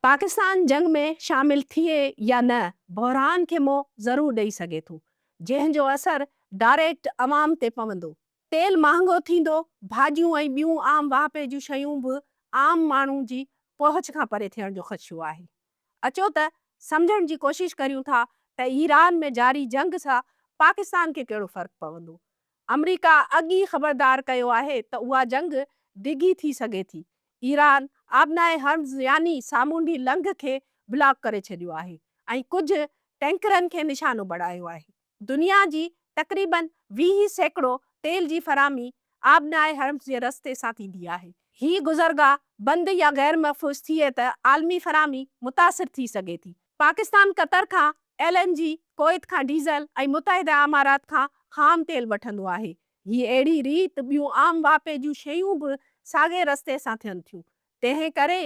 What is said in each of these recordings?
पाकिस्तान जंग में शामिल थिए या न, बहरान खे मुंहुं ज़रूरु ॾेई सघे थो, जंहिंजो असरु डायरेक्ट अवाम ते पवंदो। तेल महांगो थींदो, भाॼियूं ऐं ॿियूं आम वाहपे जूं शयूं बि आम माण्हू जी पहुच खां परे थियण जो ख़दशो आहे। अचो त सम्झण जी कोशिश करियूं था त ईरान में जारी जंग सां पाकिस्तान खे कहिड़ो फ़र्क़ु पवंदो। अमरीका अॻु ई ख़बरदार कयो आहे त उहा जंग डिघी थी सघे थी। ईरान आबनाए हर्म्ज़ यानी सामूंडी लंघ खे ब्लॉक करे छॾियो आहे ऐं कुझु टैंकरनि खे निशानो बणायो आहे। दुनिया जी तक़रीबन 20 सैकड़ो तेल जी फरामी आबनाए हर्म्ज़ जे रस्ते सां थींदी आहे। ही गुज़रगाह बंदि या गैर महफ़ूज़ थिए त आलमी फरामी मुतासिर थी सघे थी। पाकिस्तान क़तर खां LNG, कुवैत खां डीज़ल ऐं मुतहिदा अमारात खां ख़ाम तेल वठंदो आहे। ही अहिड़ी रीति ॿियूं आम वापे जूं शयूं बि साॻे रस्ते सां थियनि थियूं। तंहिं करे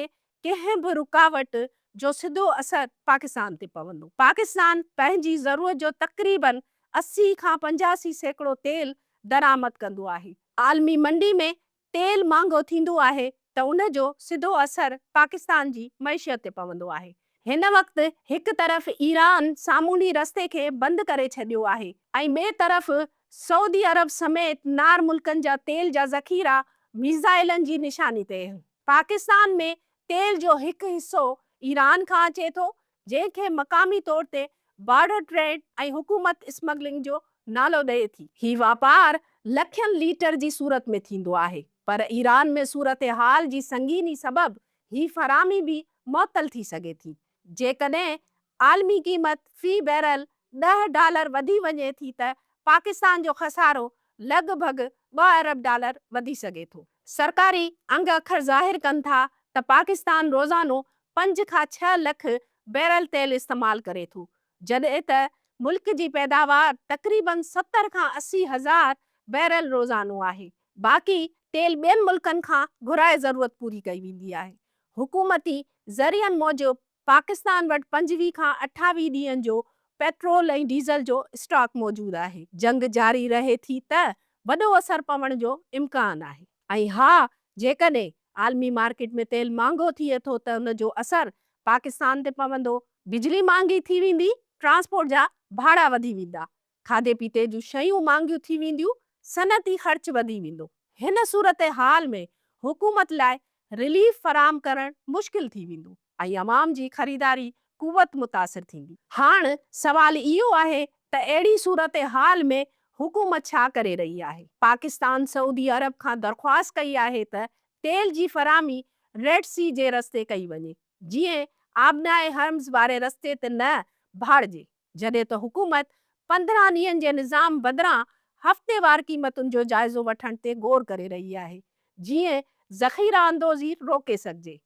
कंहिं बि रुकावट जो सिधो असर पाकिस्तान ते पवंदो। पाकिस्तान पंहिंजी ज़रूरत जो तक़रीबन 80 खां 85 सैकड़ो तेल दरामद कंदो आहे। आलमी मंडी में तेल महांगो थींदो आहे त उन जो सिधो असर पाकिस्तान जी मईशत ते पवंदो आहे। हिन वक़्तु हिकु तरफ़ ईरान सामूंडी रस्ते खे बंदि करे छॾियो आहे ऐं ॿिए तरफ़ सऊदी अरब समेत नार मुल्कनि जा तेल जा ज़ख़ीरा मिसाइलनि जी निशानी ते। पाकिस्तान में तेल जो हिकु हिसो ईरान खां अचे थो, जंहिंखे मक़ामी तौर ते बॉर्डर ट्रेड ऐं हुकूमत स्मगलिंग जो नालो ॾिए थी। ही वापार लखनि लीटर जी सूरत में थींदो आहे, पर ईरान में सूरत हाल जी संगीनी सबबि ही फरामी बि मुअत्तल थी सघे थी। जेकॾहिं आलमी क़ीमत फ़ी बैरल $10 वधी वञे थी त पाकिस्तान जो ख़सारो लॻभॻि $2 अरब वधी सघे थो। सरकारी अंग अखर ज़ाहिर कनि था त पाकिस्तान रोज़ानो 5 खां 6 लख बैरल तेल इस्तेमालु करे थो, जॾहिं त मुल्क जी पैदावार तक़रीबन 70 खां 80 हज़ार बैरल रोज़ानो आहे। बाक़ी तेल ॿियनि मुल्कनि खां घुराए ज़रूरत पूरी कई वेंदी आहे। हुकूमती ज़रियनि मूजिबि पाकिस्तान वटि 25 खां 28 ॾींहंनि जो पेट्रोल ऐं डीज़ल जो स्टॉक मौजूदु आहे। जंग जारी रहे थी त वॾो असर पवण जो इम्कान आहे। ऐं हा, जेकॾहिं आलमी मार्केट में तेल महांगो थिए थो त उन जो असर पाकिस्तान ते पवंदो। बिजली महांगी थी वेंदी, ट्रांसपोर्ट जा भाड़ा वधी वेंदा, खाधे पीते जूं शयूं महांगियूं थी वेंदियूं, सनती ख़र्च वधी वेंदो। हिन सूरत हाल में हुकूमत लाइ रिलीफ फराम करणु मुश्किल थी वेंदो ऐं अवाम जी ख़रीदारी कुवत मुतासिर थींदी। हाणे सवाल इहो आहे त अहिड़ी सूरत हाल में हुकूमत छा करे रही आहे। पाकिस्तान सऊदी अरब खां दरख़्वास्त कई आहे त तेल जी फरामी रेड सी जे रस्ते कई वञे, जीअं आबनाए हर्म्ज़ वारे रस्ते ते न भाड़िजे, जॾहिं त हुकूमत 15 ॾींहंनि जे निज़ाम बदिरां हफ़्तेवार क़ीमतुनि जो जाइज़ो वठण ते गौर करे रही आहे, जीअं ज़ख़ीरा अंदोज़ी रोके सघिजे।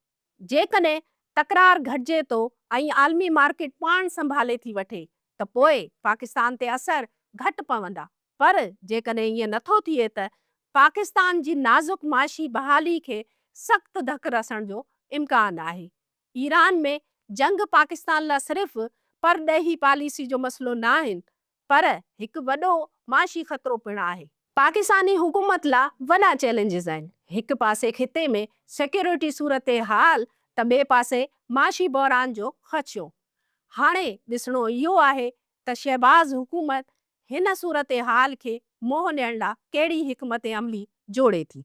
जेकॾहिं तकरार घटिजे थो ऐं आलमी मार्केट पाण संभाले थी वठे त पोइ पाकिस्तान ते असर घटि पवंदा, पर जेकॾहिं ईअं नथो थिए त पाकिस्तान जी नाज़ुक माशी बहाली खे सख़्तु धकु रसण जो इम्कान आहे। ईरान में जंग पाकिस्तान लाइ सिर्फ़ परॾेही पॉलिसी जो मसइलो न आहे, पर हिकु वॾो माशी ख़तरो पिणु आहे। पाकिस्तानी हुकूमत लाइ वॾा चैलेंजिस आहिनि। हिकु पासे खिते में सिक्योरिटी सूरत हाल त ॿिए पासे माशी बहरान जो ख़दशो। हाणे ॾिसणो इहो आहे त शहबाज़ हुकूमत हिन सूरत हाल खे मोह ॾियण लाइ कहिड़ी हिकमत अमली जोड़े थी।